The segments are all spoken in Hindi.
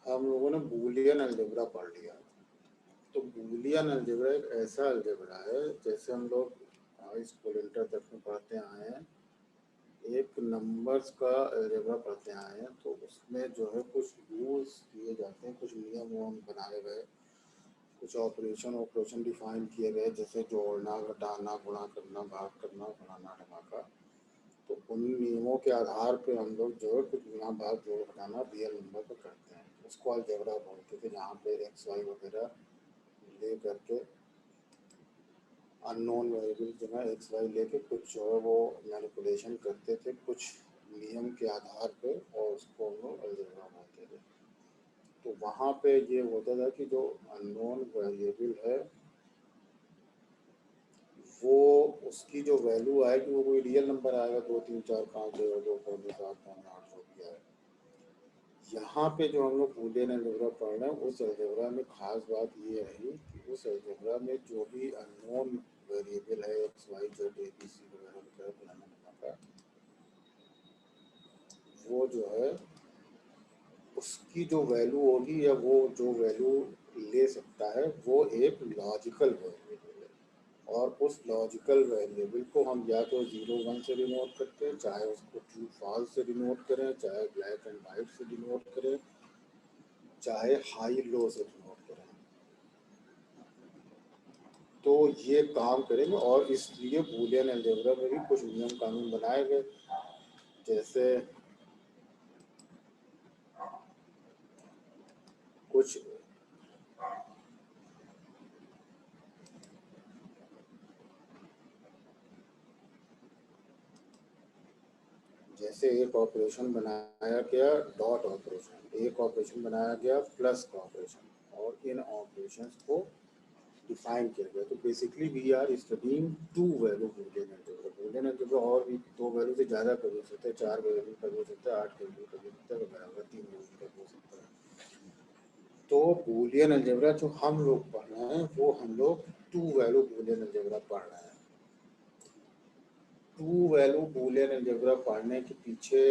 हम लोगों ने बूलियन अलजेब्रा पढ़ लिया। तो बूलियन अलजेब्रा एक ऐसा अलजेब्रा है, जैसे हम लोग स्कूल इंटर तक में पढ़ते आए हैं, एक नंबर्स का अलजेब्रा पढ़ते आए हैं, तो उसमें जो है कुछ रूल्स दिए जाते हैं, कुछ नियम वम बनाए गए, कुछ ऑपरेशन डिफाइन किए गए, जैसे जोड़ना, घटाना, गुणा करना, भाग करना, फलाना ढमाका। तो उन नियमों के आधार पे हम लोग जो है कुछ गुणा, भाग, जोड़, घटाना रियल नंबर पर करते हैं। उसको अलजेब्रा बोलते थे, जहाँ पे एक्स वाई वगैरह ले करके अननोन वेरिएबल जो है एक्स वाई लेके कुछ जो है वो मैनिपुलेशन करते थे कुछ नियम के आधार पे, और उसको हम लोग अलजेब्रा बोलते थे। तो वहाँ पे ये होता था कि जो अननोन वेरिएबल है वो, उसकी जो वैल्यू आएगी वो कोई रियल नंबर आएगा, 2 3 4 5 6 2 5 7 5 8 जो भी आए। यहाँ पे जो हम लोग बूलियन अलजेब्रा पढ़ रहे हैं, उस अलजेब्रा में खास बात ये रही कि उस अलजेब्रा में जो भी अननोन वेरिएबल है x y z a b c वगैरह वगैरह फलाना का, वो जो है उसकी जो वैल्यू होगी या वो जो वैल्यू ले सकता है वो एक लॉजिकल वेरिएबल है। और उस लॉजिकल वेरिएबल को हम या तो 0 1 से डिनोट करते हैं, चाहे उसको ट्रू फॉल्स से डिनोट करें, चाहे ब्लैक एंड वाइट से डिनोट करें, चाहे हाई लो से डिनोट करें। तो ये काम करेंगे, और इसलिए बूलियन अलजेब्रा में भी कुछ नियम कानून बनाए गए, जैसे कुछ जैसे एक ऑपरेशन बनाया गया डॉट ऑपरेशन, एक ऑपरेशन बनाया गया प्लस का ऑपरेशन, और इन ऑपरेशंस को डिफाइन किया गया। तो basically we are studying two value Boolean algebra. Boolean algebra और भी 2 वैल्यू से ज़्यादा कर हो सकते हैं, 4 वैल्यू कर हो सकता है, 8 वैल्यू कर हो सकता है वगैरह, 3 वैल्यू कर हो सकता है। तो बूलियन अलजेब्रा जो हम लोग पढ़ रहे हैं वो हम लोग टू वैल्यू बूलियन अलजेब्रा पढ़ रहे हैं। टू वैल्यू बूलियन अलजेब्रा पढ़ने के पीछे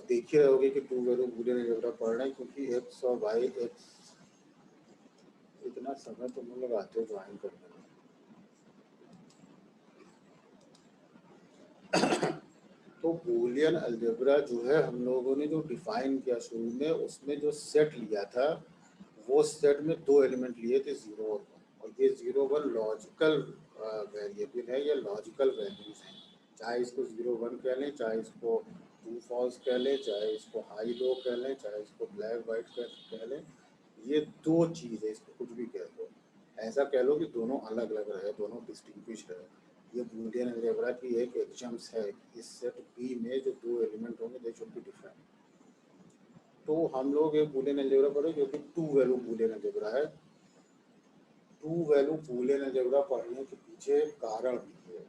देख ही रहोगे कि टू वैल्यू बूलियन अलजेब्रा पढ़ रहे हैं, क्योंकि एक्स और वाई एक्स इतना समय तुम लोग लगाते हो ज्वाइन करने में। तो बूलियन अलजेब्रा जो है हम लोगों ने जो डिफाइन किया शुरू में, उसमें जो सेट लिया था वो सेट में 2 एलिमेंट लिए थे, 0 और 1। और ये 0 1 लॉजिकल वेरिएबल है या लॉजिकल वैल्यूज हैं, चाहे इसको 0 1 कह लें, चाहे इसको ट्रू फॉल्स कह लें, चाहे इसको हाई लो कह लें, चाहे इसको ब्लैक वाइट कह लें। ये 2 चीज़ है, इसको कुछ भी कह लो, ऐसा कह लो कि दोनों अलग अलग रहे, दोनों डिस्टिंग्विश रहे। ये बूलियन अलजेब्रा की एक एग्जाम्स है, इस सेट बी में जो 2 एलिमेंट होंगे दे शुड बी डिफरेंट। तो हम लोग एक बूलियन अलजेब्रा पढ़े जो कि टू वैल्यू बूलियन अलजेब्रा है। टू वैल्यू बूलियन अलजेब्रा पढ़ने के पीछे एक कारण भी है।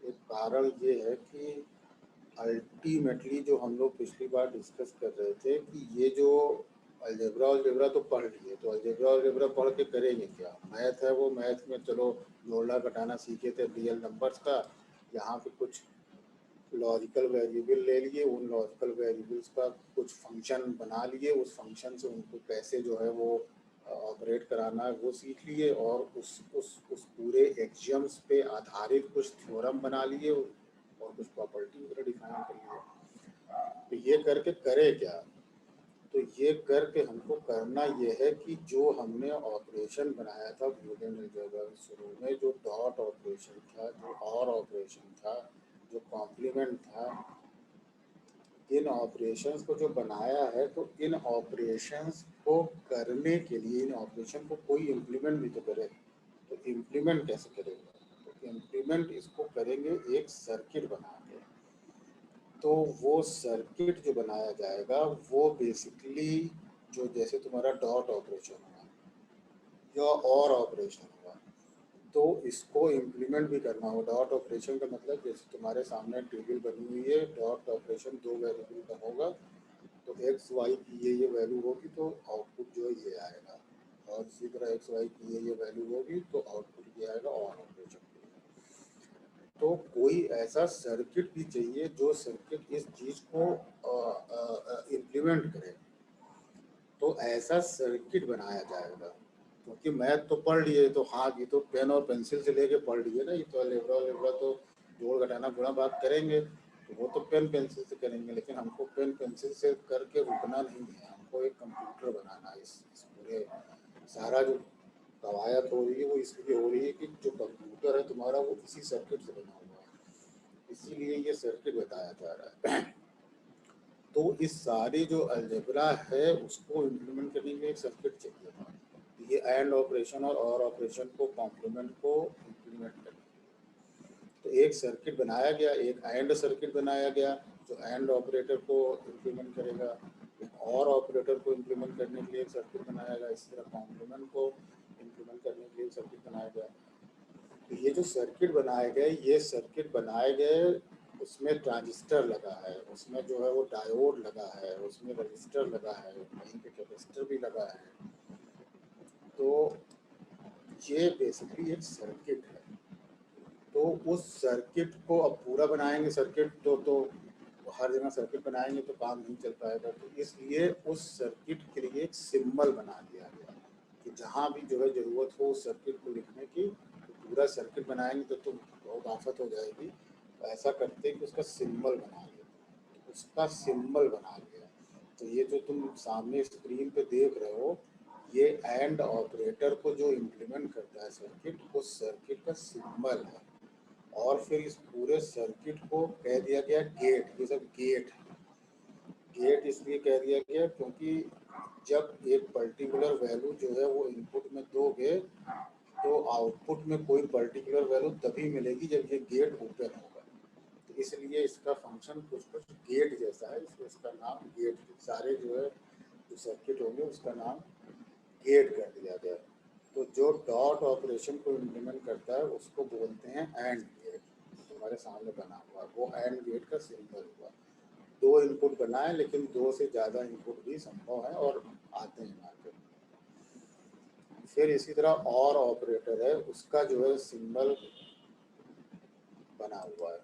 एक कारण ये है कि अल्टीमेटली जो हम लोग पिछली बार डिस्कस कर रहे थे कि ये जो अलजेब्रा अलजेब्रा तो पढ़ लिए, तो अलजेब्रा अलजेब्रा पढ़ के करेंगे क्या? मैथ है, वो मैथ में चलो जोड़ना घटाना सीखे थे रियल नंबर्स का, यहाँ पे कुछ लॉजिकल वेरिएबल ले लिए, उन लॉजिकल वेरिएबल्स का कुछ फंक्शन बना लिए, उस फंक्शन से उनको कैसे जो है वो ऑपरेट कराना है वो सीख लिए, और उस पूरे एक्सियम्स पे आधारित कुछ थ्योरम बना लिए और कुछ प्रॉपर्टी वगैरह डिफाइन कर लिए। तो ये करके करे क्या? तो ये करके हमको करना ये है कि जो हमने ऑपरेशन बनाया था बूलियन अलजेब्रा शुरू में, जो डॉट ऑपरेशन था, जो और ऑपरेशन था, जो कॉम्प्लीमेंट था, इन ऑपरेशंस को जो बनाया है, तो इन ऑपरेशंस को करने के लिए इन ऑपरेशन को कोई इम्प्लीमेंट भी तो करे। तो इम्प्लीमेंट कैसे करेंगे? तो इम्प्लीमेंट इसको करेंगे एक सर्किट बना के। तो वो सर्किट जो बनाया जाएगा वो बेसिकली जो जैसे तुम्हारा डॉट ऑपरेशन हुआ या और ऑपरेशन हुआ, तो इसको इम्प्लीमेंट भी करना होगा। डॉट ऑपरेशन का मतलब जैसे तुम्हारे सामने टेबल बनी हुई है, डॉट ऑपरेशन 2 वेरिएबल का होगा, तो एक्स वाई की ये वैल्यू होगी तो आउटपुट जो है ये आएगा, और इसी तरह एक्स वाई की ये वैल्यू होगी तो आउटपुट ये आएगा और ऑपरेशन के लिए। तो कोई ऐसा सर्किट भी चाहिए जो सर्किट इस चीज़ को इम्प्लीमेंट करे। तो ऐसा सर्किट बनाया जाएगा, क्योंकि मैथ तो पढ़ लिए, तो हाँ ये तो पेन और पेंसिल से लेके पढ़ लिए ना, ये तो अलजेब्रा तो जोड़ घटाना गुणा भाग करेंगे, तो वो तो पेन पेंसिल से करेंगे, लेकिन हमको पेन पेंसिल से करके रुकना नहीं है, हमको एक कंप्यूटर बनाना है। इस पूरे सारा जो कवायद हो रही है वो इसलिए हो रही है कि जो कंप्यूटर है तुम्हारा वो इसी सर्किट से बना हुआ है, इसीलिए ये सर्किट बताया जा रहा है। तो इस सारी जो अलजेब्रा है उसको इम्प्लीमेंट करने के लिए एक सर्किट चाहिए था। ये एंड ऑपरेशन और ऑपरेशन को कॉम्प्लीमेंट को इम्प्लीमेंट करने, तो एक सर्किट बनाया गया, एक एंड सर्किट बनाया गया जो एंड ऑपरेटर को इम्प्लीमेंट करेगा, एक और ऑपरेटर को इम्प्लीमेंट करने के लिए एक सर्किट बनाया गया, इसी तरह कॉम्प्लीमेंट को इम्प्लीमेंट करने के लिए एक सर्किट बनाया गया। तो ये जो सर्किट बनाए गए, ये सर्किट बनाए गए, उसमें ट्रांजिस्टर लगा है, उसमें जो है वो डायोड लगा है, उसमें रजिस्टर लगा है, कहीं पे कैपेसिटर भी लगा है। तो ये बेसिकली एक सर्किट है। तो उस सर्किट को अब पूरा बनाएंगे सर्किट, तो हर जगह सर्किट बनाएंगे तो काम नहीं चल पाएगा, तो इसलिए उस सर्किट के लिए एक सिंबल बना दिया गया कि जहाँ भी जो है ज़रूरत हो उस सर्किट को लिखने की, तो पूरा सर्किट बनाएंगे तो बहुत आफत हो जाएगी, तो ऐसा करते कि उसका सिंबल बना लिया, तो उसका सिंबल बना लिया। तो ये जो तुम सामने स्क्रीन पे देख रहे हो, ये एंड ऑपरेटर को जो इम्प्लीमेंट करता है सर्किट, उस सर्किट का सिंबल है। और फिर इस पूरे सर्किट को कह दिया गया गेट, ये सब गेट है। गेट इसलिए कह दिया गया क्योंकि जब एक पर्टिकुलर वैल्यू जो है वो इनपुट में दोगे तो आउटपुट में कोई पर्टिकुलर वैल्यू तभी मिलेगी जब ये गेट ओपन होगा, तो इसलिए इसका फंक्शन कुछ कुछ गेट जैसा है, इसलिए इसका नाम गेट, सारे जो है जो सर्किट होंगे उसका नाम गेट कर दिया गया। तो जो डॉट ऑपरेशन को इम्प्लीमेंट करता है उसको बोलते हैं एंड गेट, तुम्हारे सामने बना हुआ वो एंड गेट का सिंबल हुआ। दो इनपुट बनाए, लेकिन दो से ज़्यादा इनपुट भी संभव है और आते हैं मार्केट में। फिर इसी तरह और ऑपरेटर है, उसका जो है सिंबल बना हुआ है,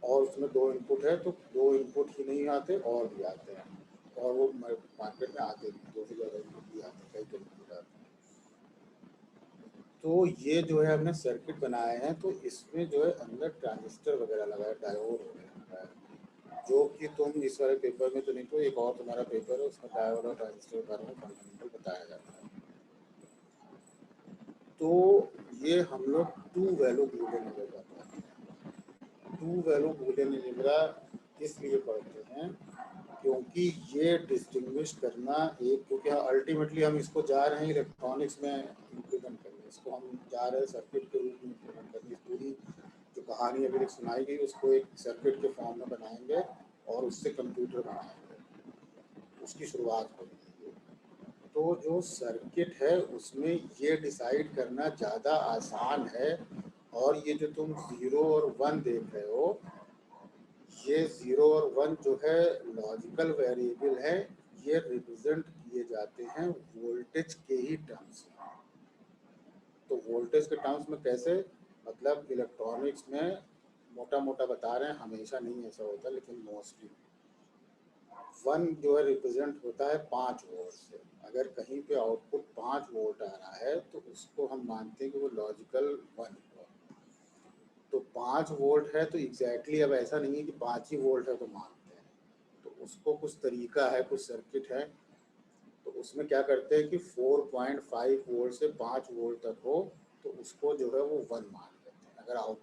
और उसमें दो इनपुट है, तो दो इनपुट ही नहीं आते और भी आते हैं, और वो मार्केट में आते भी, दो से ज़्यादा इनपुट भी आते हैं, कई इनपुट आते हैं। तो ये जो है हमने सर्किट बनाए हैं, तो इसमें जो है अंदर ट्रांजिस्टर वगैरह लगा है, डायोड वगैरह लगा है, जो कि तुम इस वाले पेपर में तो नहीं, तो एक और तुम्हारा पेपर है उसमें डायोड और ट्रांजिस्टर के बारे में फंडामेंटल बताया जाता है। तो ये हम लोग टू वैल्यू बूलियन अलजेब्रा पढ़ते हैं। टू वैल्यू बूलियन अलजेब्रा इसलिए पढ़ते हैं क्योंकि ये डिस्टिंग्विश करना एक, क्योंकि अल्टीमेटली हम इसको जा रहे हैं इलेक्ट्रॉनिक्स में इम्प्लीमेंट करने, इसको हम जा रहे हैं सर्किट के रूप में इम्प्लीमेंट करने, इस पूरी जो कहानी अभी तक सुनाई गई उसको एक सर्किट के फॉर्म में बनाएंगे और उससे कंप्यूटर बनाएंगे, उसकी शुरुआत होगी। तो जो सर्किट है उसमें ये डिसाइड करना ज़्यादा आसान है, और ये जो तुम 0 और 1 देख रहे हो, ये 0 और 1 जो है लॉजिकल वेरिएबल है, ये रिप्रेजेंट किए जाते हैं वोल्टेज के ही टर्म्स में। तो वोल्टेज के टर्म्स में कैसे, मतलब इलेक्ट्रॉनिक्स में मोटा मोटा बता रहे हैं, हमेशा नहीं ऐसा होता लेकिन मोस्टली 1 जो है रिप्रेजेंट होता है 5 वोल्ट से। अगर कहीं पे आउटपुट 5 वोल्ट आ रहा है तो उसको हम मानते हैं कि वो लॉजिकल 1 हुआ। तो 5 वोल्ट है तो एग्जैक्टली अब ऐसा नहीं है कि 5 ही वोल्ट है तो मानते हैं, तो उसको कुछ तरीका है, कुछ सर्किट है, तो उसमें क्या करते हैं कि 4.5 वोल्ट से 5 वोल्ट तक हो तो उसको जो है वो 1 मान लेते हैं। अगर आउट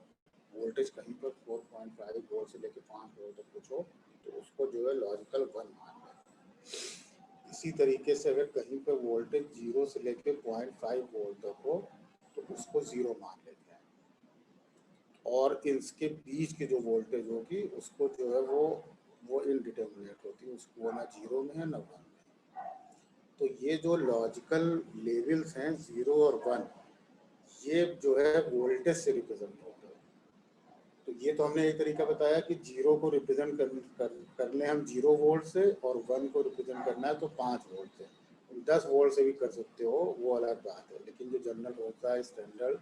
वोल्टेज कहीं पर 4.5 वोल्ट से लेकर 5 वोल्ट तक कुछ हो तो उसको जो है लॉजिकल 1 मान लेते हैं। इसी तरीके से अगर कहीं पर वोल्टेज 0 से लेकर 0.5 वोल्ट तक हो तो उसको 0 मान लेते हैं, और इसके बीच की जो वोल्टेज होगी उसको जो है वो इनडिटर्मिनेट होती है, उसको ना 0 में है ना 1 में। तो ये जो लॉजिकल लेवल्स हैं 0 और 1, ये जो है वोल्टेज से रिप्रेजेंट होते हैं। तो ये तो हमने एक तरीका बताया कि 0 को रिप्रेजेंट कर लें हम 0 वोल्ट से, और 1 को रिप्रेजेंट करना है तो 5 वोल्ट से। 10 वोल्ट से भी कर सकते हो, वो अलग बात है, लेकिन जो जनरल होता है स्टैंडर्ड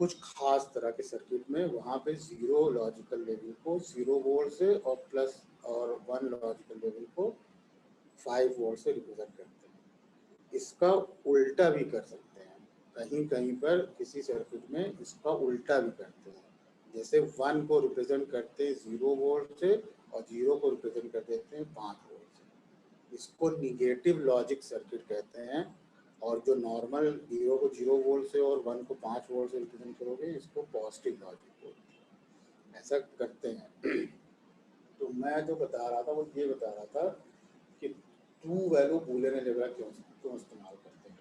कुछ खास तरह के सर्किट में, वहाँ पे 0 लॉजिकल लेवल को 0 वोल्ट से और प्लस और 1 लॉजिकल लेवल को 5 वोल्ट से रिप्रेजेंट करते हैं। इसका उल्टा भी कर सकते हैं, कहीं कहीं पर किसी सर्किट में इसका उल्टा भी करते हैं। जैसे 1 को रिप्रेजेंट करते हैं 0 वोल्ट से और 0 को रिप्रेजेंट कर देते हैं 5 वोल्ट से। इसको निगेटिव लॉजिक सर्किट कहते हैं। और जो नॉर्मल 0 को 0 वोल्ट से और 1 को 5 वोल्ट से रिप्रेजेंट करोगे इसको पॉजिटिव लॉजिक बोलते हैं। ऐसा करते हैं। तो मैं जो बता रहा था वो ये बता रहा था कि ट्रू वैल्यू बूलियन अलजेब्रा क्यों क्यों इस्तेमाल करते हैं।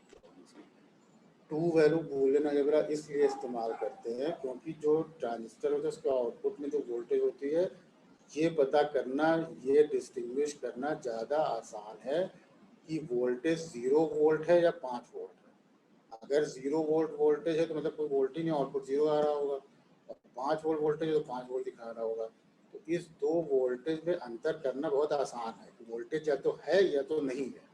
ट्रू वैल्यू बूलियन अलजेब्रा इसलिए इस्तेमाल करते हैं क्योंकि जो ट्रांजिस्टर होता है उसके आउटपुट में जो वोल्टेज होती है ये पता करना, ये डिस्टिंग्विश करना ज़्यादा आसान है कि वोल्टेज 0 वोल्ट है या 5 वोल्ट है। अगर 0 वोल्ट वोल्टेज है तो मतलब कोई वोल्टेज नहीं, आउटपुट 0 आ रहा होगा। और 5 वोल्ट वोल्टेज है तो 5 वोल्ट दिखा रहा होगा। तो इस दो वोल्टेज में अंतर करना बहुत आसान है कि वोल्टेज या तो है या तो नहीं है।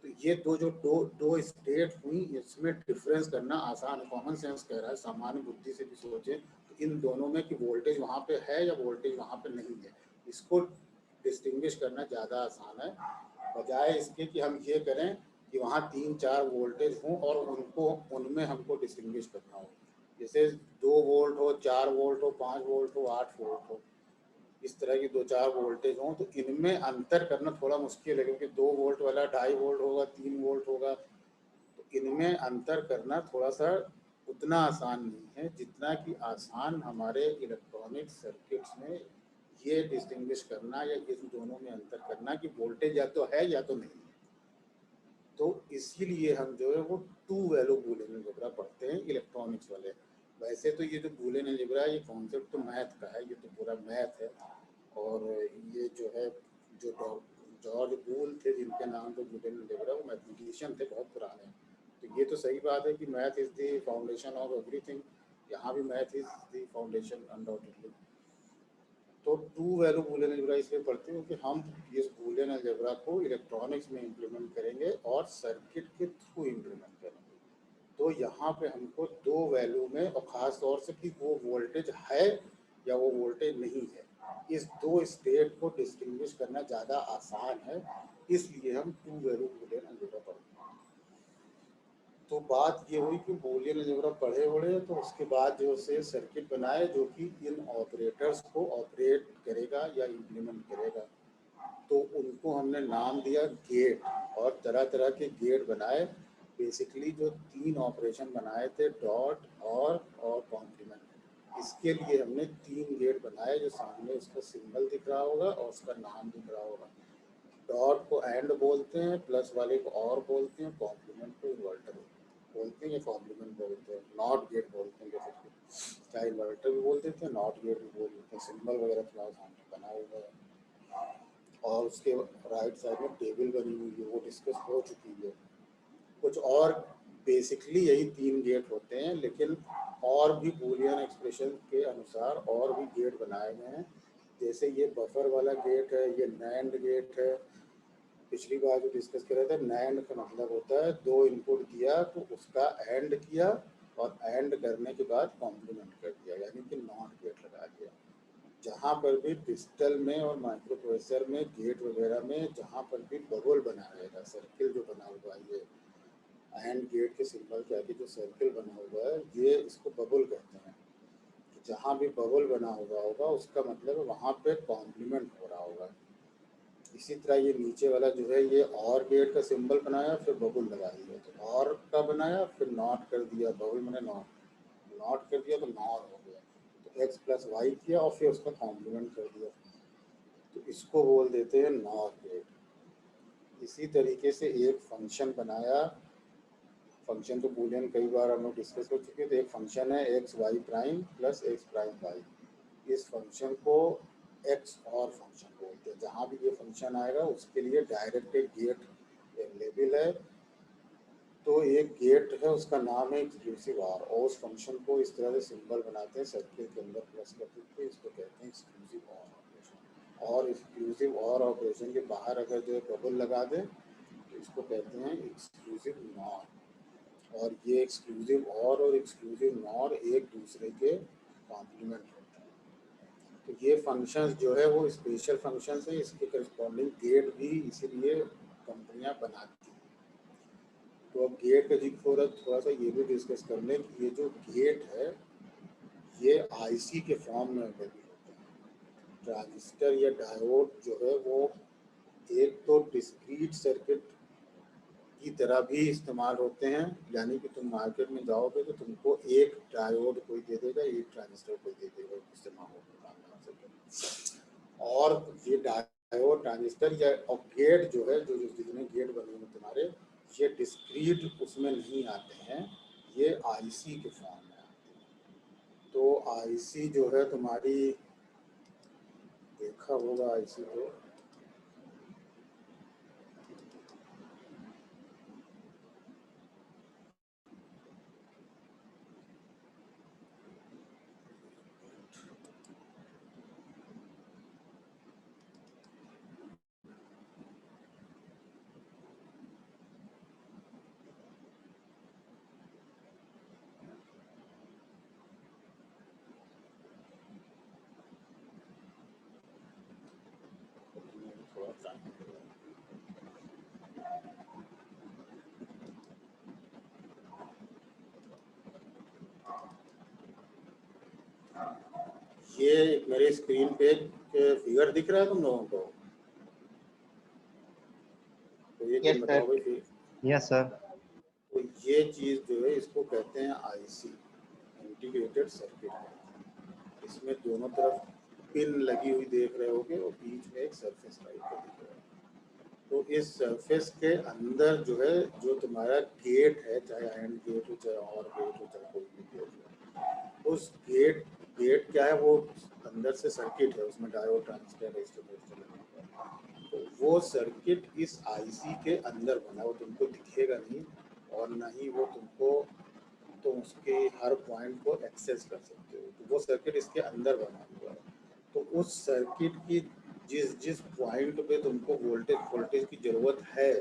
तो ये दो स्टेट हुई, इसमें डिफरेंस करना आसान है। कॉमन सेंस कह रहा है, सामान्य बुद्धि से भी सोचें तो इन दोनों में कि वोल्टेज वहाँ पे है या वोल्टेज वहाँ पे नहीं है, इसको डिस्टिंग्विश करना ज़्यादा आसान है, बजाय इसके कि हम ये करें कि वहाँ 3-4 वोल्टेज हों और उनको उनमें हमको डिस्टिंग्विश करना हो। जैसे 2 वोल्ट हो, 4 वोल्ट हो, 5 वोल्ट हो, 8 वोल्ट हो, इस तरह की 2-4 वोल्टेज हों तो इनमें अंतर करना थोड़ा मुश्किल है, क्योंकि 2 वोल्ट वाला 2.5 वोल्ट होगा, 3 वोल्ट होगा। तो इनमें अंतर करना थोड़ा सा उतना आसान नहीं है जितना कि आसान हमारे इलेक्ट्रॉनिक सर्किट्स में ये डिस्टिंग्विश करना या इन दोनों में अंतर करना कि वोल्टेज या तो है या तो नहीं है। तो इसीलिए हम जो है वो टू वैल्यू बूलियन अलजेब्रा पढ़ते हैं इलेक्ट्रॉनिक्स वाले। वैसे तो ये जो बूलियन अलजेब्रा है ये कॉन्सेप्ट तो मैथ का है, ये तो पूरा मैथ है। और ये जो है जो जॉर्ज बूल थे जिनके नाम पे बूलियन अलजेब्रा, वो मैथमेटिशियन थे बहुत पुराने। तो ये तो सही बात है कि math is the foundation of everything. यहाँ भी math is the foundation undoubtedly. तो टू वैल्यू बूलियन अलजेब्रा इसलिए पढ़ते हैं क्योंकि हम इस बूलियन अलजेब्रा को इलेक्ट्रॉनिक्स में इम्प्लीमेंट करेंगे और सर्किट के थ्रू इम्प्लीमेंट करेंगे। तो यहाँ पे हमको दो वैल्यू में, और ख़ास तौर से कि वो वोल्टेज है या वो वोल्टेज नहीं है, इस दो स्टेट को डिस्टिंग्विश करना ज़्यादा आसान है, इसलिए हम टू वैल्यू बूलियन अलजेब्रा पढ़ते हैं। तो बात ये हुई कि बूलियन अलजेब्रा पढ़े वढ़े तो उसके बाद जो से सर्किट बनाए जो कि इन ऑपरेटर्स को ऑपरेट करेगा या इम्प्लीमेंट करेगा। तो उनको हमने नाम दिया गेट, और तरह तरह के गेट बनाए। बेसिकली जो 3 ऑपरेशन बनाए थे, डॉट और कॉम्प्लीमेंट। इसके लिए हमने 3 गेट बनाए जो सामने उसका सिंबल दिख रहा होगा और उसका नाम दिख रहा होगा। डॉट को एंड बोलते हैं, प्लस वाले को और बोलते हैं, कॉम्प्लीमेंट को इन्वर्टर बोलते हैं या कॉम्प्लीमेंट बोलते हैं, नॉट गेट बोलते हैं। जैसे चाहे इन्वर्टर भी बोल देते हैं, नॉट गेट भी बोल देते हैं। सिंबल वगैरह थोड़ा सामने बना हुआ है। और उसके राइट साइड में टेबल बनी हुई है, वो डिस्कस हो चुकी है। कुछ और बेसिकली यही 3 गेट होते हैं, लेकिन और भी बूलियन एक्सप्रेशन के अनुसार और भी गेट बनाए गए हैं। जैसे ये बफर वाला गेट है, ये नैंड गेट है। पिछली बार जो डिस्कस कर रहे थे, नैंड का मतलब होता है 2 इनपुट दिया तो उसका एंड किया और एंड करने के बाद कॉम्प्लीमेंट कर दिया, यानी कि नॉट गेट लगा दिया। जहाँ पर भी डिजिटल में और माइक्रो प्रोसेसर में गेट वगैरह में जहाँ पर भी बबल बना रहेगा, सर्किल जो बना हुआ है, ये एंड गेट के सिंबल के आगे जो सर्किल बना हुआ है, ये इसको बबल कहते हैं। तो जहाँ भी बबल बना हुआ होगा उसका मतलब वहाँ पे कॉम्प्लीमेंट हो रहा होगा। इसी तरह ये नीचे वाला जो है, ये और गेट का सिंबल बनाया फिर बबल लगा दिया, तो और का बनाया फिर नॉट कर दिया, बबल मैंने नॉट कर दिया तो नॉर हो गया। तो एक्स प्लस वाई किया और फिर उसका कॉम्प्लीमेंट कर दिया, तो इसको बोल देते हैं नॉर गेट। इसी तरीके से एक फंक्शन बनाया। फंक्शन तो बूलियन कई बार हम लोग डिस्कस कर चुके हैं। तो एक फंक्शन है x y prime plus x prime y. इस फंक्शन को एक्स और फंक्शन बोलते हैं। जहाँ भी ये फंक्शन आएगा उसके लिए डायरेक्ट एक गेट अवेलेबल है। तो एक गेट है उसका नाम है एक्सक्लूसिव आर, और उस फंक्शन को इस तरह से सिंबल बनाते हैं सर्किल के अंदर प्लस करके, इसको कहते हैं एक्सक्लूसिव और ऑपरेशन। और एक्सक्लूसिव और ऑपरेशन के बाहर अगर जो बबल लगा दें तो इसको कहते हैं एक्सक्लूसिव नॉर। और ये एक्सक्लूसिव और एक्सक्लूसिव नॉर एक दूसरे के कॉम्प्लीमेंट होते हैं। तो ये फंक्शंस जो है वो स्पेशल फंक्शंस है, इसके करस्पॉन्डिंग गेट भी इसीलिए कंपनियां बनाती हैं। तो अब गेट का जी थोड़ा सा ये भी डिस्कस कर लें कि ये जो गेट है ये आईसी के फॉर्म में अवेलेबल होता है। ट्रांजिस्टर या डायोड जो है वो एक तो डिस्क्रीट सर्किट की तरह भी इस्तेमाल होते हैं, यानी कि तुम मार्केट में जाओगे तो तुमको एक डायोड कोई दे देगा, एक ट्रांजिस्टर कोई दे देगा इस्तेमाल होगा। और ये डायोड ट्रांजिस्टर या और गेट जो है जो जितने गेट बने हैं तुम्हारे, ये डिस्क्रीट उसमें नहीं आते हैं, ये आईसी के फॉर्म में आते हैं। तो आईसी जो है तुम्हारी, देखा होगा आईसी को, थोड़ा सा ये मेरे स्क्रीन पे फिगर दिख रहा है तुम लोगों को? तो ये यस तुम सर। बताओ भाई फिर। Yes sir. तो ये चीज़ जो है इसको कहते हैं आईसी, इंटीग्रेटेड सर्किट। इसमें दोनों तरफ पिन लगी हुई देख रहे होगे और बीच में एक सरफेस टाइप का दिख रहा है। तो इस सरफेस के अंदर जो है जो तुम्हारा गेट है, चाहे एंड गेट हो चाहे और गेट हो चाहे कोई भी गेट हो, उस गेट क्या है, वो अंदर से सर्किट है, उसमें डायोड ट्रांजिस्टर रेजिस्टर लगा। तो वो सर्किट इस आईसी के अंदर बना, वो तुमको दिखेगा नहीं और ना ही वो तुमको, तुम उसके हर पॉइंट को एक्सेस कर सकते हो। तो वो सर्किट इसके अंदर बना हुआ है। तो उस सर्किट की जिस जिस पॉइंट पे तुमको वोल्टेज की ज़रूरत है,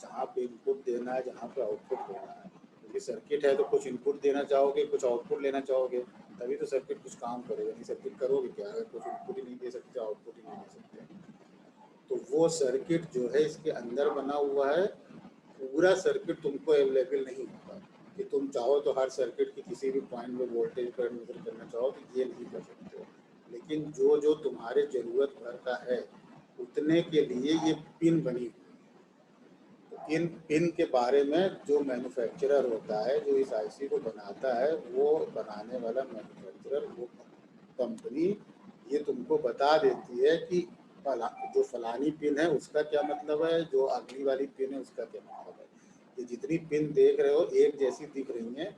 जहाँ पे इनपुट देना है, जहाँ पे आउटपुट लेना है, क्योंकि सर्किट है तो कुछ इनपुट देना चाहोगे, कुछ आउटपुट लेना चाहोगे, तभी तो सर्किट कुछ काम करेगा। नहीं सर्किट करोगे क्या अगर कुछ इनपुट ही नहीं दे सकते, आउटपुट ही नहीं दे सकते। तो वो सर्किट जो है इसके अंदर बना हुआ है। पूरा सर्किट तुमको अवेलेबल नहीं होगा कि तुम चाहो तो हर सर्किट की किसी भी पॉइंट में वोल्टेज पर मेजर करना चाहो तो ये नहीं कर सकते हो। लेकिन जो जो तुम्हारे ज़रूरत भर का है उतने के लिए ये पिन बनी हुई है। तो इन पिन के बारे में जो मैन्युफैक्चरर होता है, जो इस आईसी को बनाता है, वो बनाने वाला मैन्युफैक्चरर, वो कंपनी ये तुमको बता देती है कि जो फलानी पिन है उसका क्या मतलब है, जो अगली वाली पिन है उसका क्या मतलब है। ये जितनी पिन देख रहे हो एक जैसी दिख रही हैं,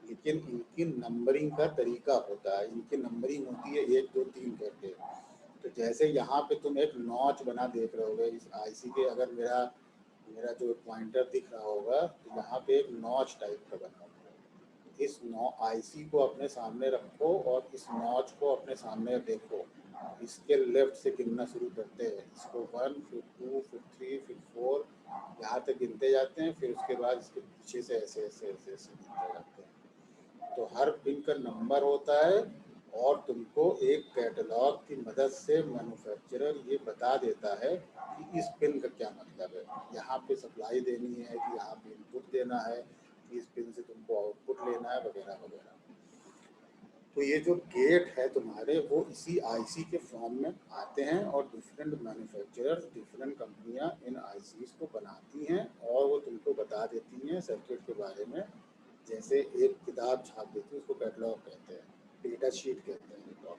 लेकिन इनकी नंबरिंग का तरीका होता है, इनकी नंबरिंग होती है 1 2 3 करके। तो जैसे यहाँ पे तुम एक नॉच बना देख रहे होगे इस आईसी के, अगर मेरा मेरा जो पॉइंटर दिख रहा होगा तो यहाँ पे एक नॉच टाइप का बना हुआ है। इस नॉ आईसी को अपने सामने रखो और इस नॉच को अपने सामने देखो। इसके लेफ्ट से गिनना शुरू करते हैं, इसको 1 फिर 2 फिर 3 फिर 4 यहाँ तक गिनते जाते हैं, फिर उसके बाद इसके पीछे से ऐसे ऐसे ऐसे ऐसे गिनते जाते हैं। तो हर पिन का नंबर होता है और तुमको एक कैटलॉग की मदद से मैन्युफैक्चरर ये बता देता है कि इस पिन का क्या मतलब है, यहाँ पे सप्लाई देनी है कि यहाँ पे इनपुट देना है, कि इस पिन से तुमको आउटपुट लेना है, वगैरह वगैरह। तो ये जो गेट है तुम्हारे वो इसी आईसी के फॉर्म में आते हैं और डिफरेंट मैन्युफैक्चरर्स, डिफरेंट कंपनियां इन आईसीज को बनाती हैं और वो तुमको बता देती हैं सर्किट के बारे में। जैसे एक किताब छाप देती है, उसको कैटलॉग कहते हैं, डेटा शीट कहते हैं किताब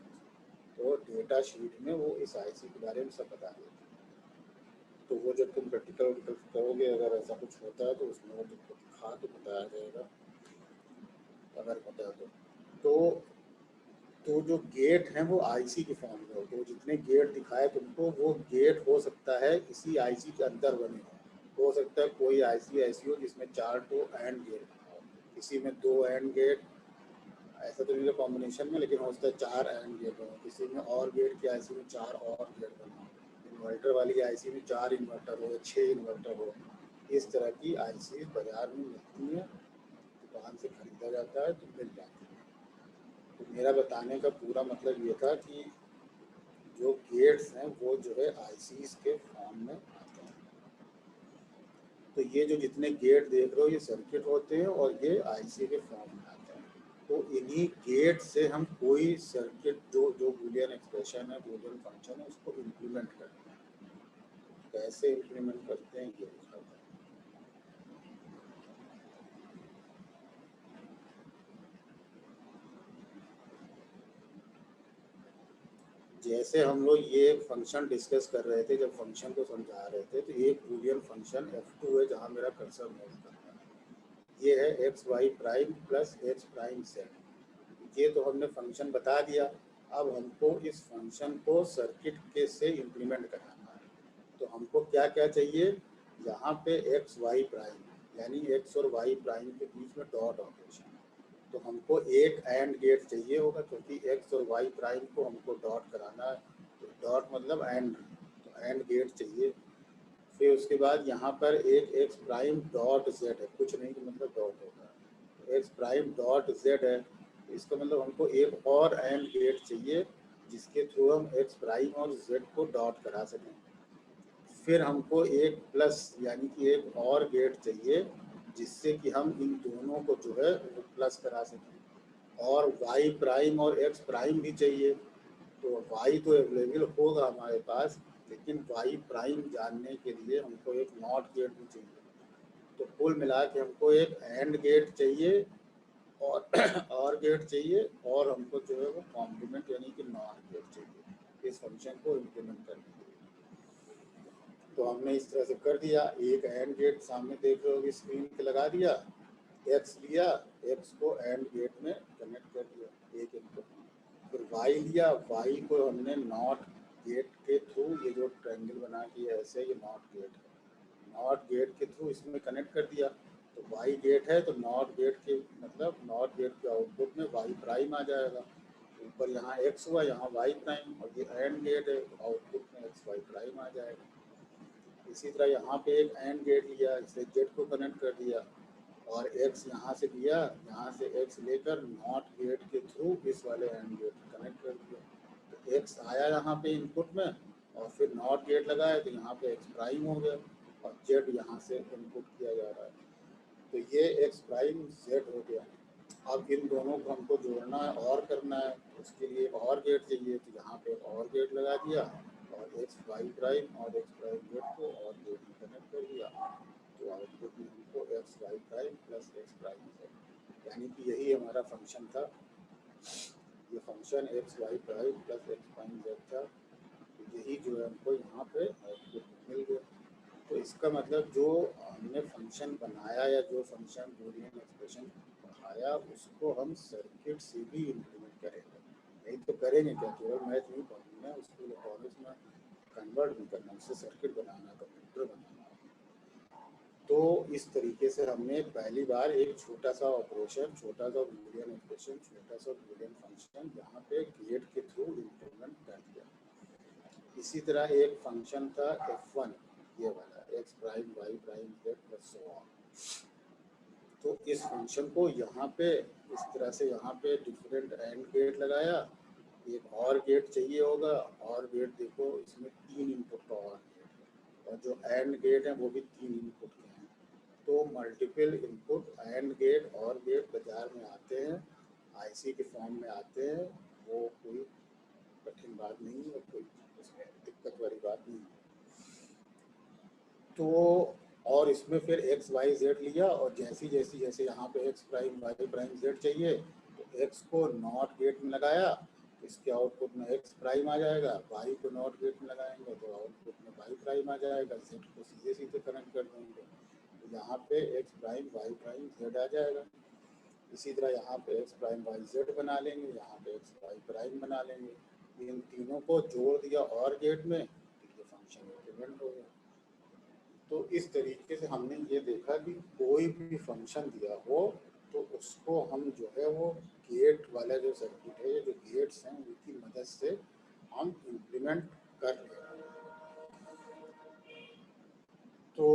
को। तो डेटा शीट में वो इस आईसी के बारे में सब बता देती है। तो वो जब तुम प्रैक्टिकल करोगे, अगर ऐसा कुछ होता है तो उसमें वो तुमको दिखा के बताया जाएगा, अगर होता है तो तो जो गेट हैं वो आईसी के फॉर्म में होते हैं। जितने गेट दिखाए तुमको, वो गेट हो सकता है इसी आईसी के अंदर बने हो सकता है कोई आईसी ऐसी हो जिसमें 4 तो एंड गेट हो, किसी में 2 एंड गेट, ऐसा तो नहीं कॉम्बिनेशन में, लेकिन हो सकता है 4 एंड गेट हो, किसी में और गेट की आईसी में 4 और गेट बने हो, इन्वर्टर वाली आईसी में 4 इन्वर्टर हो, 6 इन्वर्टर हो। इस तरह की आईसी बाजार में मिलती है, दुकान से खरीदा जाता है तो मिल जाती है। तो मेरा बताने का पूरा मतलब ये था कि जो गेट्स हैं वो जो है आईसीज के फॉर्म में आते हैं। तो ये जो जितने गेट देख रहे हो ये सर्किट होते हैं और ये आईसी के फॉर्म में आते हैं। तो इन्हीं गेट से हम कोई सर्किट जो जो बूलियन एक्सप्रेशन है, बूलियन फंक्शन है, उसको इम्प्लीमेंट करते हैं। कैसे इम्प्लीमेंट करते हैं ये दिखाते हैं। जैसे हम लोग ये फंक्शन डिस्कस कर रहे थे, जब फंक्शन को समझा रहे थे, तो एक बूलियन फंक्शन f2 है जहाँ मेरा कर्सर मूव कर रहा है। ये है x y prime plus x prime set. ये तो हमने फंक्शन बता दिया। अब हमको इस फंक्शन को सर्किट के से इम्प्लीमेंट कराना है। तो हमको क्या क्या चाहिए, यहाँ पे एक्स वाई प्राइम यानी एक्स और वाई प्राइम के बीच में डॉट ऑपरेशन। तो हमको एक एंड गेट चाहिए होगा, क्योंकि एक्स और वाई प्राइम को हमको डॉट कराना है। तो डॉट मतलब एंड, तो एंड गेट चाहिए। फिर उसके बाद यहाँ पर एक एक्स प्राइम डॉट जेड है, कुछ नहीं तो मतलब डॉट होगा, तो एक्स प्राइम डॉट जेड है। इसका मतलब हमको एक और एंड गेट चाहिए जिसके थ्रू हम एक्स प्राइम और जेड को डॉट करा सकें। फिर हमको एक प्लस यानी कि एक और गेट चाहिए जिससे कि हम इन दोनों को जो है वो प्लस करा सकें। और वाई प्राइम और एक्स प्राइम भी चाहिए। तो वाई तो अवेलेबल होगा हमारे पास, लेकिन वाई प्राइम जानने के लिए हमको एक नॉट गेट भी चाहिए। तो कुल मिला के हमको एक एंड गेट चाहिए और और गेट चाहिए, और हमको जो है वो कॉम्प्लीमेंट यानी कि नॉट गेट चाहिए इस फंक्शन को इम्प्लीमेंट करने के लिए। तो हमने इस तरह से कर दिया। एक एंड गेट सामने देख रहे हो स्क्रीन पे लगा दिया, एक्स लिया, एक्स को एंड गेट में कनेक्ट कर दिया एक इनपुट। फिर वाई लिया, वाई को हमने नॉट गेट के थ्रू, ये जो ट्रायंगल बना के ऐसे, ये नॉट गेट है, नॉट गेट के थ्रू इसमें कनेक्ट कर दिया। तो वाई गेट है तो नॉट गेट के मतलब नॉट गेट के आउटपुट में वाई प्राइम आ जाएगा। ऊपर यहाँ एक्स हुआ, यहाँ वाई प्राइम, और ये एंड गेट है तो आउटपुट में एक्स वाई प्राइम आ जाएगा। इसी तरह यहाँ पे एक एंड गेट लिया, इसे जेड को कनेक्ट कर दिया, और एक्स यहाँ से लिया, यहाँ से एक्स लेकर नॉट गेट के थ्रू इस वाले एंड गेट कनेक्ट कर दिया। तो एक्स आया यहाँ पे इनपुट में, और फिर नॉट गेट लगाया तो यहाँ पे एक्स प्राइम हो गया, और जेड यहाँ से इनपुट किया जा रहा है। तो ये एक्स प्राइम जेड हो गया। अब इन दोनों को हमको जोड़ना है और करना है, तो उसके लिए एक और गेट चाहिए, तो यहाँ पे एक और गेट लगा दिया, और एक्स वाई प्राइम और एक्स प्राइम जेड को और गेट में कनेक्ट कर दिया। तो आउटपुट में हमको x y prime plus x prime z, यानी कि यही हमारा फंक्शन था। ये function x y prime plus x prime z था। तो यही जो है हमको यहाँ पे आउटपुट मिल गया। तो इसका मतलब जो हमने फंक्शन बनाया या जो फंक्शन बूलियन एक्सप्रेशन पढ़ाया उसको हम सर्किट से भी इम्प्लीमेंट करेंगे। नहीं तो करेंगे क्या, केवल मैथ नहीं पढ़ना, उसको इलेक्ट्रॉनिक्स में कन्वर्ट भी करना, उससे सर्किट बनाना, कंप्यूटर बनाना। तो इस तरीके से हमने पहली बार एक छोटा सा ऑपरेशन, छोटा सा बूलियन एक्सप्रेशन, छोटा सा बूलियन फंक्शन यहाँ पे गेट के थ्रू इम्प्लीमेंट कर दिया। इसी तरह एक फंक्शन था f1, ये वाला x prime y prime z plus so on. तो इस फंक्शन को यहाँ पे इस तरह से यहाँ पे डिफरेंट एंड गेट लगाया, एक और गेट चाहिए होगा, और गेट देखो इसमें 3 इनपुट का और गेट है, और जो एंड गेट है वो भी 3 इनपुट के हैं। तो मल्टीपल इनपुट एंड गेट और गेट बाजार में आते हैं, आईसी के फॉर्म में आते हैं। वो कोई कठिन बात नहीं है, कोई उसमें दिक्कत वाली बात नहीं है। तो और इसमें फिर एक्स वाई जेड लिया, और जैसे जैसे यहाँ पे x prime y prime z चाहिए, तो एक्स को नॉट गेट में लगाया, इसके आउटपुट में एक्स प्राइम आ जाएगा, वाई को नॉट गेट में लगाएंगे तो आउटपुट में वाई प्राइम आ जाएगा, जेड को सीधे सीधे कनेक्ट कर देंगे तो यहाँ पे x prime y prime z आ जाएगा। इसी तरह यहाँ पे एक्स प्राइम वाई जेड बना लेंगे, यहाँ पे एक्स वाई प्राइम बना लेंगे। इन तीनों को जोड़ दिया और गेट में, तो ये फंक्शन इम्प्लीमेंट हो गया। तो इस तरीके से हमने ये देखा कि कोई भी फंक्शन दिया हो तो उसको हम जो है वो गेट वाला जो सर्किट है, जो गेट्स हैं उनकी मदद से हम इम्प्लीमेंट कर रहे हैं। तो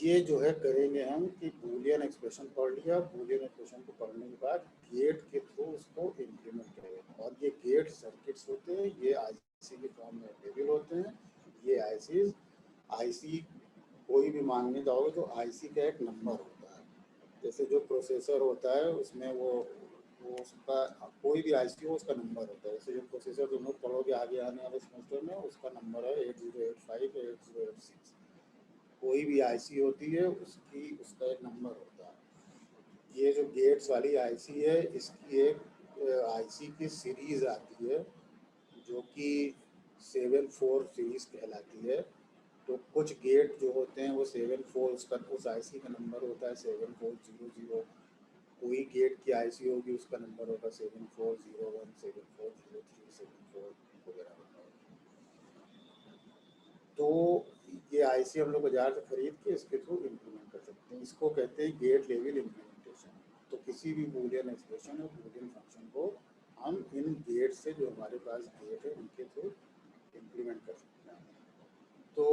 ये जो है करेंगे हम कि बूलियन एक्सप्रेशन पढ़ लिया, बूलियन एक्सप्रेशन को पढ़ने के बाद गेट के थ्रू उसको इम्प्लीमेंट करेंगे। और ये गेट सर्किट्स होते हैं, ये आईसी के फॉर्म में अवेलेबल होते हैं। ये आईसी कोई भी मांगने जाओगे तो आईसी का एक नंबर होता है। जैसे जो प्रोसेसर होता है उसमें वो उसका कोई भी आईसी हो उसका नंबर होता है। जैसे जो प्रोसेसर तुम लोग पढ़ोगे आगे आने वाले सेमेस्टर में, उसका नंबर है 8085 या 8086। कोई भी आईसी होती है उसका एक नंबर होता है। ये जो गेट्स वाली आईसी है, इसकी एक आईसी की सीरीज आती है जो कि 74 सीरीज कहलाती है। तो कुछ गेट जो होते हैं वो 74, उसका उस आईसी का नंबर होता है 7400। कोई गेट की आईसी होगी उसका नंबर होगा 7401, 7403, 74 वगैरह होता है। तो ये आईसी हम लोग बाजार से खरीद के इसके थ्रू इम्प्लीमेंट कर सकते हैं। इसको कहते हैं गेट लेवल इम्प्लीमेंटेशन। तो किसी भी बूलियन एक्सप्रेशन और बूलियन फंक्शन को हम इन गेट से, जो हमारे पास गेट है उनके थ्रू इम्प्लीमेंट कर सकते हैं। तो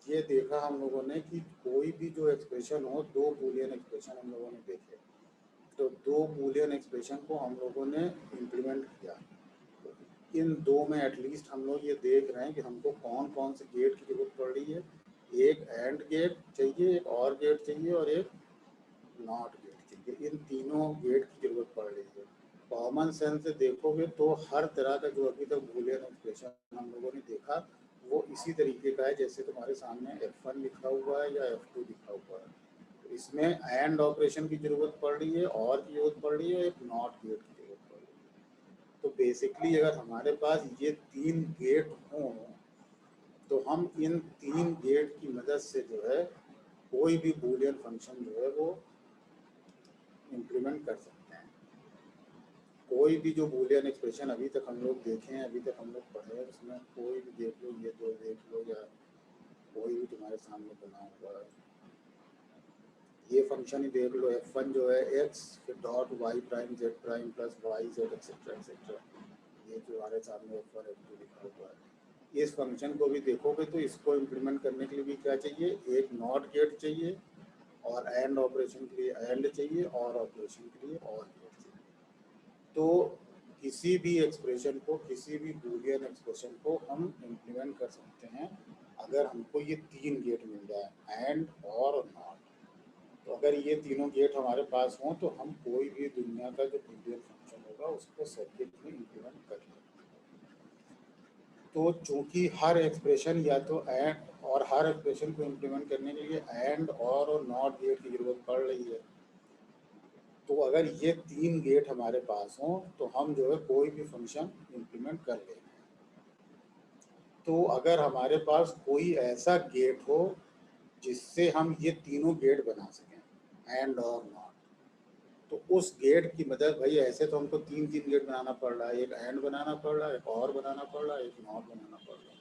ये देखा हम लोगों ने कि कोई भी जो एक्सप्रेशन हो, दो बूलियन एक्सप्रेशन हम लोगों ने देखे, तो दो बूलियन एक्सप्रेशन को हम लोगों ने इम्प्लीमेंट किया। इन दो में एटलीस्ट हम लोग ये देख रहे हैं कि हमको कौन कौन से गेट की जरूरत पड़ रही है। एक एंड गेट चाहिए, एक और गेट चाहिए और एक नॉट गेट चाहिए। इन तीनों गेट की जरूरत पड़ रही है। कॉमन सेंस से देखोगे तो हर तरह का जो अभी तक बूलियन एक्सप्रेशन हम लोगों ने देखा वो इसी तरीके का है जैसे तुम्हारे सामने F1 लिखा हुआ है या F2 लिखा हुआ है। तो इसमें एंड ऑपरेशन की जरूरत पड़ रही है, और की जरूरत पड़ रही है, एक नॉट गेट की जरूरत पड़ रही है। तो बेसिकली अगर हमारे पास ये तीन गेट हों तो हम इन तीन गेट की मदद से जो है कोई भी बूलियन फंक्शन जो है वो इम्प्लीमेंट कर सकते हैं। कोई भी जो बूलियन एक्सप्रेशन अभी तक हम लोग देखे हैं, अभी तक हम लोग पढ़े हैं, उसमें कोई भी देख लो, ये दो देख लो या कोई भी तुम्हारे सामने बना हुआ है, ये फंक्शन ही देख लो। F1 जो है x dot y prime z prime plus y z etcetera etcetera, ये जो हमारे सामने F1 F2 लिखा हुआ है। इस फंक्शन को भी देखोगे तो इसको इम्प्लीमेंट करने के लिए भी क्या चाहिए, एक नॉट गेट चाहिए, और एंड ऑपरेशन के लिए एंड चाहिए, और ऑपरेशन के लिए और गेट चाहिए। तो किसी भी एक्सप्रेशन को, किसी भी बूलियन एक्सप्रेशन को हम इम्प्लीमेंट कर सकते हैं अगर हमको ये तीन गेट मिल जाए, एंड और नॉट। तो अगर ये तीनों गेट हमारे पास हों तो हम कोई भी दुनिया का जो बूलियन फंक्शन होगा उसको सर्किट में इम्प्लीमेंट कर लेंगे। तो चूंकि हर एक्सप्रेशन या तो एंड, और हर एक्सप्रेशन को इम्प्लीमेंट करने के लिए एंड और नॉट गेट की जरूरत पड़ रही है, तो अगर ये तीन गेट हमारे पास हों तो हम जो है कोई भी फंक्शन इम्प्लीमेंट कर लेंगे। तो अगर हमारे पास कोई ऐसा गेट हो जिससे हम ये तीनों गेट बना सकें, एंड और नॉट, तो उस गेट की मदद, भाई ऐसे तो हमको तीन तीन गेट बनाना पड़ रहा है, एक एंड बनाना पड़ रहा है, एक और बनाना पड़ रहा है, एक नॉट बनाना पड़ रहा है।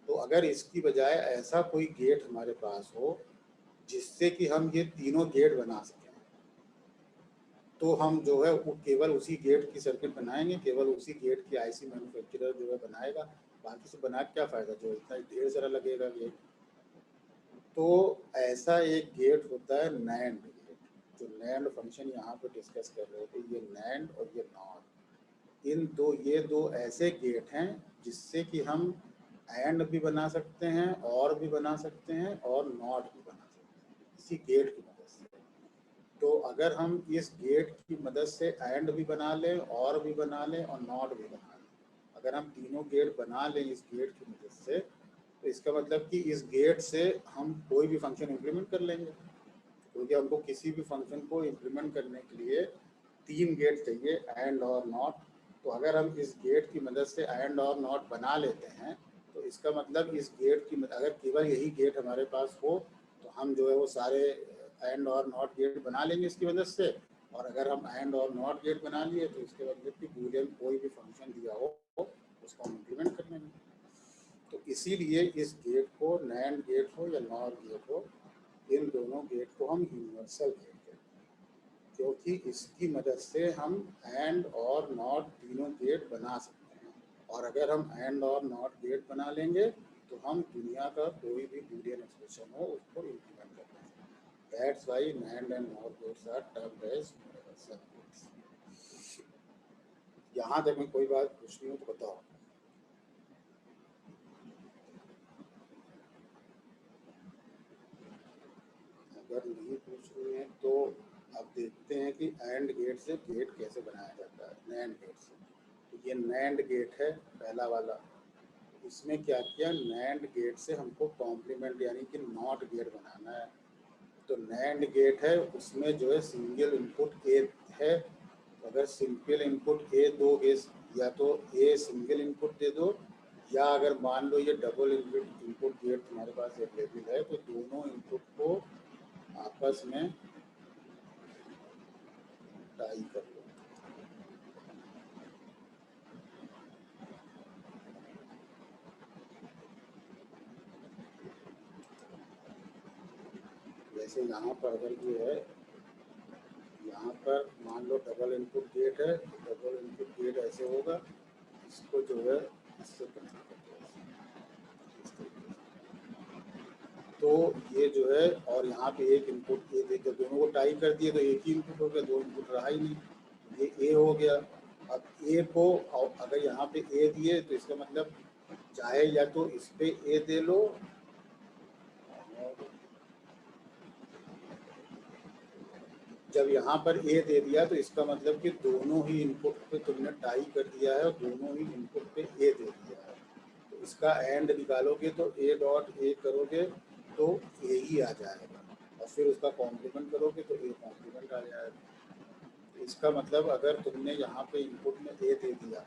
तो अगर इसकी बजाय ऐसा कोई गेट हमारे पास हो जिससे कि हम ये तीनों गेट बना सकें, तो हम जो है वो केवल उसी गेट की सर्किट बनाएंगे, केवल उसी गेट की आईसी मैन्युफैक्चरर जो है बनाएगा। बाकी से बना क्या फ़ायदा, जो इतना ढेर सारा लगेगा गेट। तो ऐसा एक गेट होता है नैंड गेट, जो नैंड फंक्शन यहाँ पे डिस्कस कर रहे थे। ये नैंड और ये नॉट, ये दो ऐसे गेट हैं जिससे कि हम एंड भी बना सकते हैं, और भी बना सकते हैं, और नॉट भी बना सकते हैं इसी गेट की मदद से। तो अगर हम इस गेट की मदद से एंड भी बना लें, और भी बना लें, और नॉट भी बना लें, अगर हम तीनों गेट बना लें इस गेट की मदद से, तो इसका मतलब कि इस गेट से हम कोई भी फंक्शन इम्प्लीमेंट कर लेंगे। क्योंकि हमको किसी भी फंक्शन को इम्प्लीमेंट करने के लिए तीन गेट चाहिए, एंड और नॉट। तो अगर हम इस गेट की मदद से एंड और नॉट बना लेते हैं तो इसका मतलब इस गेट की अगर केवल यही गेट हमारे पास हो तो हम जो है वो सारे एंड और नॉट गेट बना लेंगे इसकी मदद से। और अगर हम एंड और नॉट गेट बना लिए तो इसके मतलब कि बूलियन कोई भी फंक्शन दिया हो उसको हम इम्प्लीमेंट कर लेंगे। तो इसीलिए इस गेट को, नैंड गेट हो या नॉट गेट हो, इन दोनों गेट को हम यूनिवर्सल गेट कहते हैं, क्योंकि इसकी मदद से हम एंड और नॉट तीनों गेट बना सकते हैं। और अगर हम एंड और नॉट गेट बना लेंगे तो हम दुनिया का कोई भी बूलियन एक्सप्रेशन हो उसको इम्प्लीमेंट करना है। That's why NAND and NOR gates are termed as universal gates. यहाँ तक मैं कोई बात पूछनी हो तो बताओ। अगर नहीं पूछ रही हैं तो अब देखते हैं कि AND गेट से गेट कैसे बनाया जाता है। NAND गेट से, तो ये NAND गेट है पहला वाला। इसमें क्या किया, NAND गेट से हमको कॉम्प्लीमेंट यानी कि नॉट गेट बनाना है। तो NAND गेट है, उसमें जो है सिंगल इनपुट ए है। अगर सिंपल इनपुट ए दोगे या तो ए सिंगल इनपुट दे दो, या अगर मान लो ये डबल इनपुट गेट तुम्हारे पास अवेलेबल है तो दोनों इनपुट को आपस में टाई कर लो। जैसे यहाँ पर अगर ये है, यहाँ पर मान लो डबल इनपुट गेट है, डबल इनपुट गेट ऐसे होगा, इसको जो है इससे कनेक्ट कर दो इस तरीके से। तो ये जो है, और यहाँ पे एक इनपुट ए देकर दोनों को टाई कर दिए तो एक ही इनपुट हो गया, दो इनपुट रहा ही नहीं, ये ए हो गया। अब ए को अगर यहाँ पे ए दिए तो इसका मतलब चाहे या तो इस पे ए दे लो, जब यहाँ पर ए दे दिया तो इसका मतलब कि दोनों ही इनपुट पे तुमने टाई कर दिया है और दोनों ही इनपुट पे ए दे दिया है। तो इसका एंड निकालोगे तो ए डॉट ए करोगे तो ए ही आ जाएगा, और फिर उसका कॉम्प्लीमेंट करोगे तो ए कॉम्प्लीमेंट आ जाएगा। तो इसका मतलब अगर तुमने यहाँ पे इनपुट में ए दे दिया,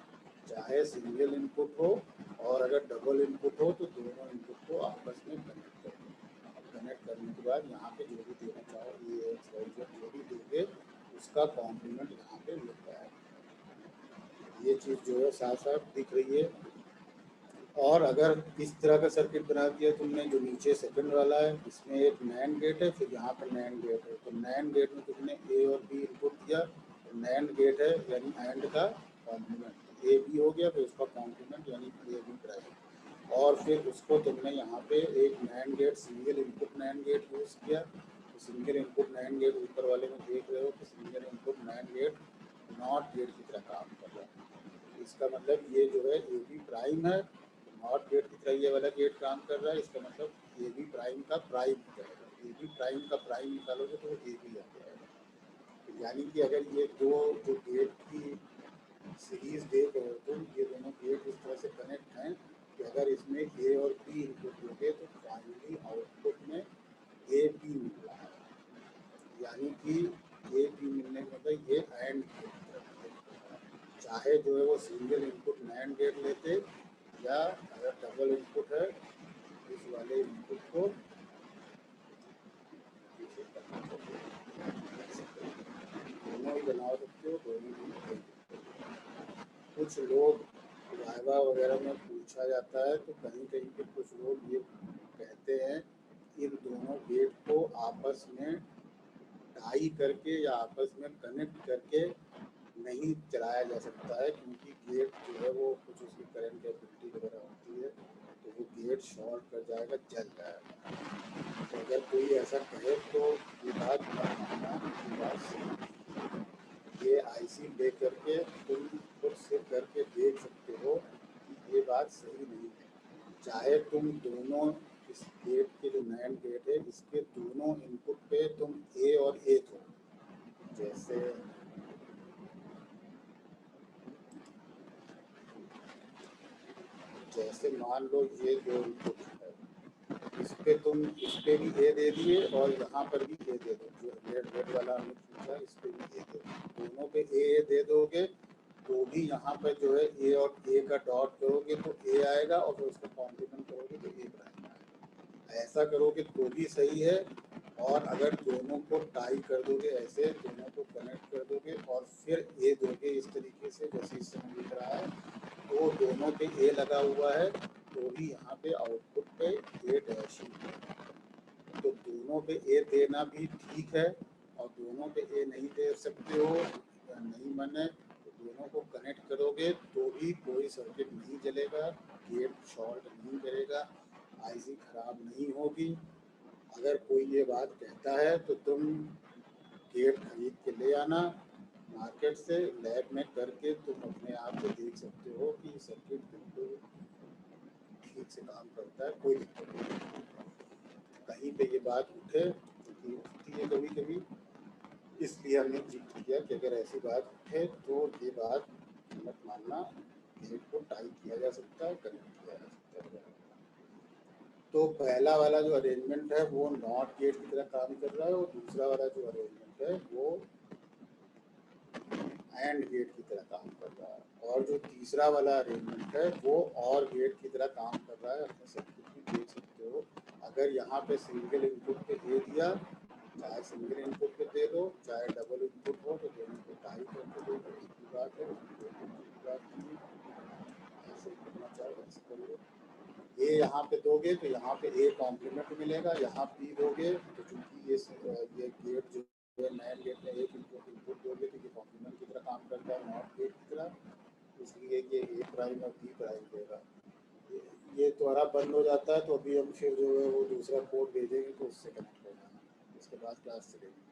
चाहे सिंगल इनपुट हो और अगर डबल इनपुट हो, तो दोनों इनपुट को आपस में कनेक्ट कर दो। कनेक्ट करने के बाद यहाँ पे जो भी देना चाहो ए एक्स वाई जेड जो भी दोगे उसका कॉम्प्लीमेंट यहाँ पे मिल जाएगा। ये चीज़ जो है साफ साफ दिख रही है। और अगर इस तरह का सर्किट बना दिया तुमने, जो नीचे सेकंड वाला है इसमें एक NAND गेट है, फिर यहाँ पर NAND गेट है, तो NAND गेट में तुमने ए और बी इनपुट दिया, तो NAND गेट है यानी AND का कॉम्प्लीमेंट ए बी हो गया, फिर उसका कॉम्प्लीमेंट यानी ए बी प्राइम। और फिर उसको तुमने यहाँ पे एक NAND gate single input NAND gate use किया, तो सिंगल इनपुट NAND गेट ऊपर वाले में देख रहे हो कि single input NAND gate not gate की तरह काम कर रहा है। इसका मतलब ये जो है ए बी प्राइम है, नॉट गेट की तरह ये वाला गेट काम कर रहा है। इसका मतलब ए बी प्राइम का प्राइम हो जाएगा, ए बी प्राइम का प्राइम निकालोगे तो ए बी आ जाएगा। तो यानी कि अगर ये दो जो गेट की सीरीज देख रहे हो तुम, ये दोनों गेट इस तरह से कनेक्ट हैं कि अगर इसमें ए और बी इनपुट दोगे तो फाइनली आउटपुट में ए बी मिल रहा है। यानी कि ए बी मिलने का मतलब ये एंड गेट। चाहे जो है वो सिंगल इनपुट NAND गेट लेते, या अगर डबल इनपुट है इस वाले इनपुट को दोनों ही बना सकते हो, दोनों ही। कुछ लोग वाइवा वगैरह में पूछा जाता है तो कहीं कहीं पे कुछ लोग ये कहते हैं इन दोनों गेट को आपस में टाई करके या आपस में कनेक्ट करके नहीं चलाया जा सकता है, क्योंकि गेट जो है वो कुछ उसकी करंट कैपेसिटी वगैरह होती है, तो वो गेट शॉर्ट कर जाएगा, जल जाएगा। तो अगर कोई ऐसा कहे तो ये बात मानना की बात सही। ये आईसी ले करके तुम खुद से करके देख सकते हो कि ये बात सही नहीं है। चाहे तुम दोनों इस गेट के जो NAND गेट है इसके दोनों इनपुट पे तुम ए और ए दो, जैसे जैसे मान लो ये दो इनपुट है, इस पे तुम इस पे भी ए दे दिए और यहाँ पर भी ए दे दो, जो रेड वाला हमने पूछा इस पे भी ए दे दो, दोनों पे ए दे दोगे तो भी यहाँ पर जो है ए और ए का डॉट करोगे तो ए आएगा, और फिर उसका कॉम्प्लीमेंट करोगे तो ए प्राइम आएगा। ऐसा करोगे तो भी सही है। और अगर दोनों को टाई कर दोगे, ऐसे दोनों को कनेक्ट कर दोगे और फिर ए दोगे इस तरीके से जैसे इस समय दिख रहा है, तो दोनों पे ए लगा हुआ है तो भी यहाँ पे आउटपुट पे ए डैश ही है। तो दोनों पे ए देना भी ठीक है, और दोनों पे ए नहीं दे सकते हो या नहीं माने तो दोनों को कनेक्ट करोगे तो भी कोई सर्किट नहीं जलेगा, गेट शॉर्ट नहीं करेगा, आईसी खराब नहीं होगी। अगर कोई ये बात कहता है तो तुम गेट खरीद के ले आना मार्केट से, लैब में करके तुम अपने आप से देख सकते हो कि सर्किट बिल्कुल ठीक से काम करता है, कोई दिक्कत नहीं। कहीं पे ये बात उठे, क्योंकि उठती है कभी कभी, इसलिए हमने जिक्र किया कि अगर ऐसी बात उठे तो ये बात मत मानना, गेट को टाइट किया जा सकता है, कनेक्ट किया जा सकता है। तो पहला वाला जो अरेंजमेंट है वो नॉट गेट की तरह काम कर रहा है, और दूसरा वाला जो अरेंजमेंट है वो एंड गेट की तरह काम कर रहा है, और जो तीसरा वाला अरेंजमेंट है वो और गेट की तरह काम कर रहा है। अपने सर्किट में देख सकते हो, अगर यहाँ पे सिंगल इनपुट पे दे दिया, चाहे सिंगल इनपुट पे दे दो चाहे डबल इनपुट हो, तो दोनों को टाइट करके दे दो, एक ही बात है, उसकी बात नहीं है। ऐसे करना चाहो ऐसे कर लो। ए यहाँ पे दोगे तो यहाँ पे ए कॉम्प्लीमेंट मिलेगा, यहाँ बी दोगे तो चूंकि ये गेट जो है नए गेट में एक इनपुट दोगे तो ये कॉम्प्लीमेंट की तरह काम करता है, नॉट गेट की तरह, इसलिए ये ए प्राइम और बी प्राइम देगा। ये द्वारा बंद हो जाता है तो अभी हम फिर जो है वो दूसरा कोड भेजेंगे तो उससे कनेक्ट हो जाना, उसके बाद क्लास चलेगी।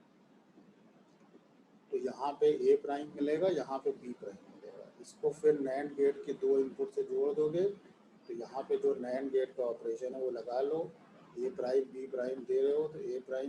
तो यहाँ पे ए प्राइम मिलेगा, यहाँ पे बी प्राइम मिलेगा। इसको फिर नैंड गेट के दो इनपुट से जोड़ दोगे तो यहाँ पे जो नैंड गेट का ऑपरेशन है वो लगा लो, ए प्राइम बी प्राइम दे रहे हो तो ए प्राइम